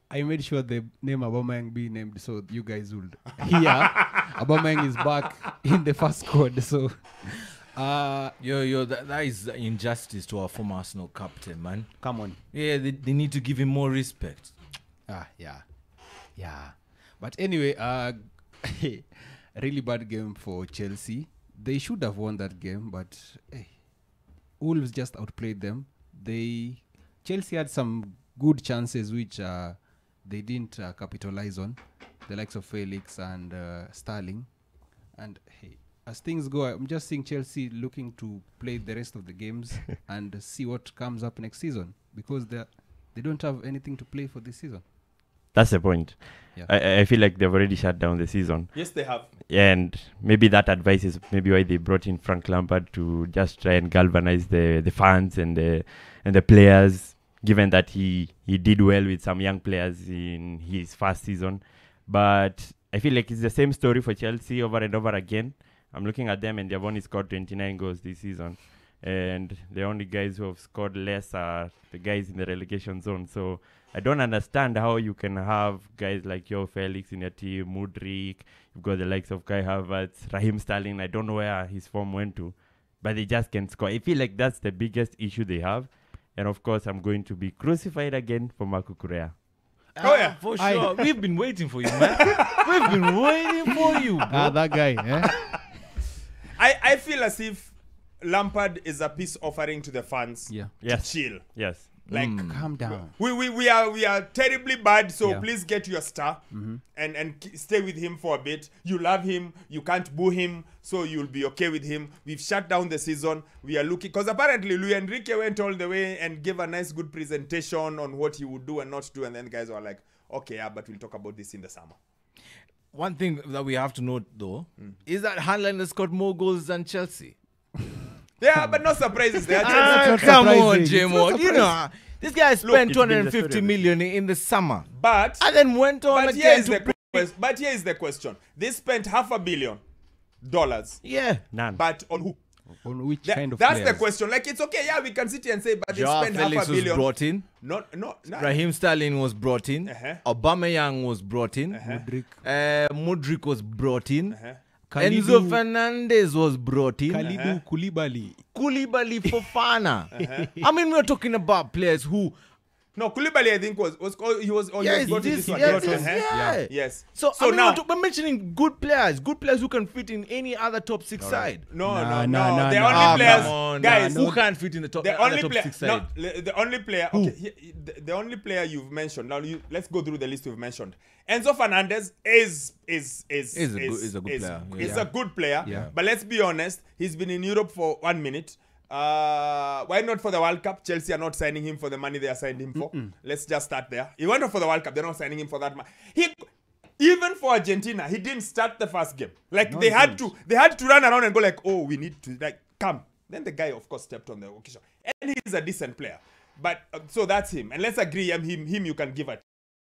I made sure the name Aubameyang be named so you guys would hear. Aubameyang is back in the first squad. So, that is injustice to our former Arsenal captain, man. come on. Yeah, they need to give him more respect. Yeah. But anyway, a really bad game for Chelsea. They should have won that game, but Wolves just outplayed them. Chelsea had some good chances which they didn't capitalize on, the likes of Felix and Sterling. And as things go, I'm just seeing Chelsea looking to play the rest of the games and see what comes up next season, because they don't have anything to play for this season. That's the point. Yeah. I feel like they've already shut down the season. Yes, they have. And maybe that advice is maybe why they brought in Frank Lampard to just try and galvanize the fans and the players, given that he did well with some young players in his first season. But I feel like it's the same story for Chelsea over and over again. I'm looking at them and they've only scored 29 goals this season. And the only guys who have scored less are the guys in the relegation zone. So I don't understand how you can have guys like Felix in your team, Mudryk, you've got the likes of Kai Havertz, Raheem Sterling. I don't know where his form went to, but they just can't score. I feel like that's the biggest issue they have. And of course, I'm going to be crucified again for Marco Correa. Oh, yeah. For sure. We've been waiting for you, man. We've been waiting for you, bro. That guy, I feel as if Lampard is a peace offering to the fans. Yeah. To chill. Yes. Like, calm down. We are terribly bad, so Yeah. please get your star and stay with him for a bit. You love him, you can't boo him, so you'll be okay with him. We've shut down the season. We are looking, because apparently Luis Enrique went all the way and gave a nice good presentation on what he would do and not do, and then the guys were like, okay, yeah, but we'll talk about this in the summer. One thing that we have to note, though, is that Haaland has scored more goals than Chelsea. Yeah, but no surprises there. Come on, surprising. Jemo. You know, this guy spent it's been the 250 story of million in the summer. But And then went on But here again is to... but here is the question. They spent $500 million. Yeah. None. But on who? On which That's players? the question. Like, it's okay, yeah, we can sit here and say, but they Joao spent Felix $500 was million. brought in. No. Raheem Sterling was brought in. Aubameyang was brought in. Mudryk. Mudryk was brought in. Khalidou- Enzo Fernandez was brought in. Khalidou Koulibaly. Koulibaly Fofana. I mean, we're talking about players who... No, Koulibaly, I think, was he was Yes, brought in this, this one. yes, Yes, yeah. Yes. So I mean, now, we're mentioning good players who can fit in any other top six side. no. No, The no, only no. players, Come on, guys. who can't fit in the top, The other only top player, six no, side? the only player. Okay, the only player you've mentioned. Now, let's go through the list you've mentioned. Enzo Fernandez is a good player. Is a good player. Yeah. But let's be honest, he's been in Europe for 1 minute. Why not for the World Cup? Chelsea are not signing him for the money they are signed him for. Let's just start there. He went for the World Cup. They're not signing him for that money. Even for Argentina, he didn't start the first game. Like, No, they he had to run around and go like, oh, we need to, like, come. Then the guy, of course, stepped on the occasion. And he's a decent player. But so that's him. And let's agree, him you can give it.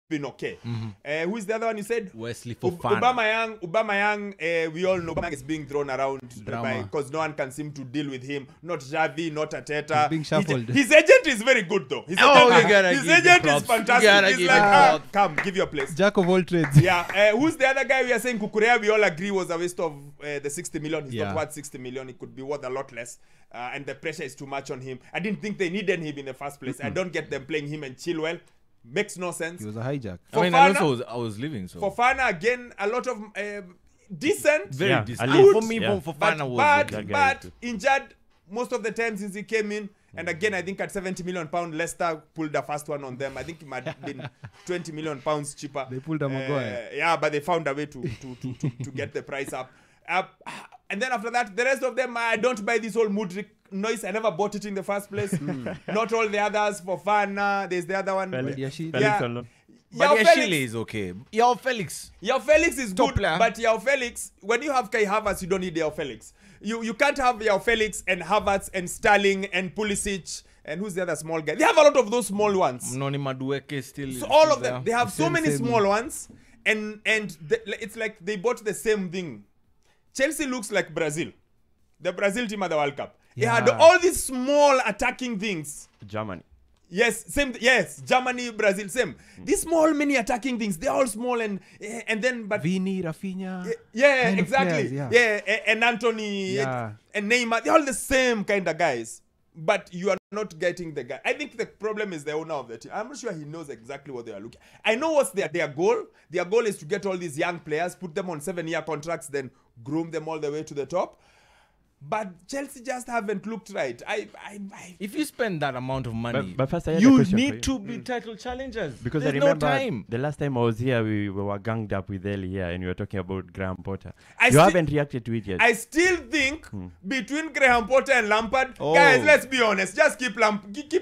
Been okay. Who is the other one you said? Wesley Fofana. Aubameyang, we all know Aubameyang is being thrown around Drama. because no one can seem to deal with him. Not Xavi, not Arteta. He's being shuffled. His agent is very good though. His Oh, agent, you gotta his give him agent is props. You fantastic. gotta He's give like, him props. come, give your place. Jack of all trades. Yeah, who's the other guy we are saying? Kukurea, we all agree was a waste of the 60 million. He's Yeah. not worth 60 million. It could be worth a lot less. And the pressure is too much on him. I didn't think they needed him in the first place. I don't get them playing him and Chilwell. Makes no sense. He was a hijack. I mean, Fofana- I was leaving, so... Fofana, again, a lot of decent. Very Yeah, decent. at least, For me, yeah. Fofana was... that guy is But good. injured most of the time since he came in. And again, I think at 70 million pound, Leicester pulled the first one on them. I think it might have been 20 million pounds cheaper. They pulled a Maguire. Yeah, but they found a way to get the price up. And then after that, the rest of them, I don't buy this whole Mudryk noise. I never bought it in the first place. Not all the others. For fun, there's the other one. Felix Yeah. on loan. But Yao Yashile Felix, is okay. Yao Felix. Yao Felix is Top good, player. but Yao Felix, when you have Kai Havertz, you don't need Yao Felix. You can't have Yao Felix and Havertz and Sterling and Pulisic and who's the other small guy? They have a lot of those small ones. Noni Madueke still. So all of there. them, they have so many small ones, and it's like they bought the same thing. Chelsea looks like Brazil, the Brazil team at the World Cup. They had all these small attacking things. Germany. Yes, same. Yes, Germany, Brazil, same. These small, many attacking things. They're all small and then but Vini, Rafinha. yeah, kind of exactly. players, And Anthony Yeah. and Neymar. They're all the same kind of guys. But you are not getting the guy. I think the problem is the owner of the team. I'm not sure he knows exactly what they are looking. I know what's their goal. Their goal is to get all these young players, put them on 7-year contracts, then groom them all the way to the top. But Chelsea just haven't looked right. If you spend that amount of money, But first I had a you question for need you. to be title challengers. Because there's I no remember time. the last time I was here, we were ganged up with Ellie here, and we were talking about Graham Potter. I You still- haven't reacted to it yet. I still think between Graham Potter and Lampard, Oh. guys, let's be honest. Just keep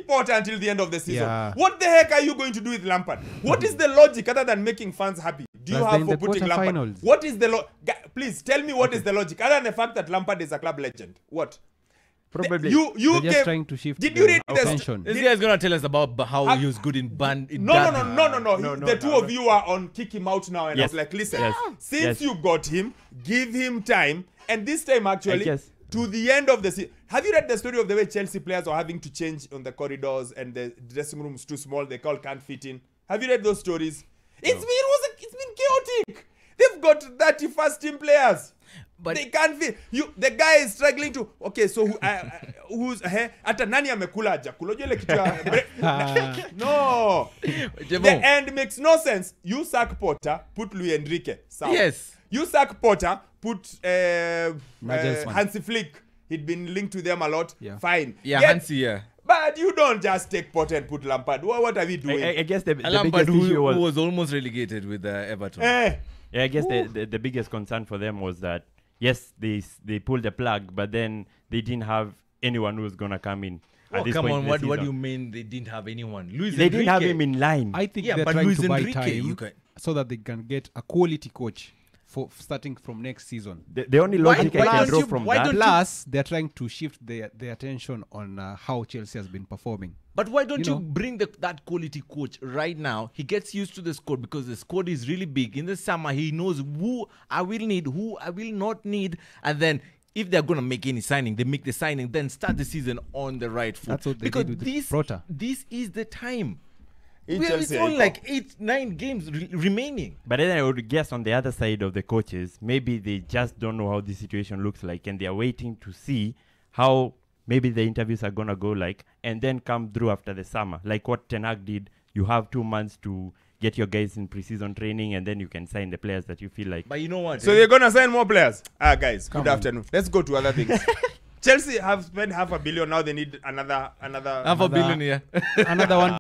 Potter until the end of the season. Yeah. What the heck are you going to do with Lampard? What is the logic other than making fans happy? Do you Plus have then for the putting Lampard? quarterfinals. What is the please tell me what is the logic other than the fact that Lampard is a club legend? What? Probably. You They're just gave, trying to shift Did the you read the attention. This guy's gonna tell us about how he was good in band. In No. No, The two of you are on kick him out now, and I Yes. was like, listen, Yes. since Yes. you got him, give him time, and this time actually, guess. to the end of the season. Have you read the story of the way Chelsea players are having to change on the corridors and the dressing room is too small, they can't fit in? Have you read those stories? It's been chaotic. They've got 31st team players. But They can't fit. The guy is struggling to. Okay, so who's hata nani amekula hajakula? Unajua ile kitu ya no. The end makes no sense. You sack Potter, put Luis Enrique. Sawa. Yes. You sack Potter, put Nagelsmann. Hansi Flick. He'd been linked to them a lot. Yeah. Fine. Yeah, Yet- Hansi, yeah. But you don't just take Potter and put Lampard. What are we doing? I guess the Lampard, biggest issue who was... was almost relegated with Everton. Yeah, I guess the biggest concern for them was that, yes, they pulled the plug, but then they didn't have anyone who was going to come in. Oh, at this come point on, in the what do season. you mean they didn't have anyone? Luis They didn't have Enrique. him in line. I think Yeah, they're but trying Luis to buy Enrique, you time can- so that they can get a quality coach for starting from next season. The only logic I can draw from that... Plus, they're trying to shift their attention on how Chelsea has been performing. But why don't You you know. bring that quality coach right now? He gets used to the squad because the squad is really big. In the summer, he knows who I will need, who I will not need. And then if they're going to make any signing, they make the signing, then start the season on the right foot. That's what they because did with Potter. this is the time. In It's Chelsea, only I like 8-9 games remaining. But then I would guess on the other side of the coaches, maybe they just don't know how the situation looks like, and they are waiting to see how maybe the interviews are going to go like, and then come through after the summer. Like what Ten Hag did, you have 2 months to get your guys in preseason training, and then you can sign the players that you feel like. But you know what? So they're gonna sign more players. Guys, Come good on. afternoon. Let's go to other things. Chelsea have spent $500 million. Now they need another. half a billion, yeah. Another one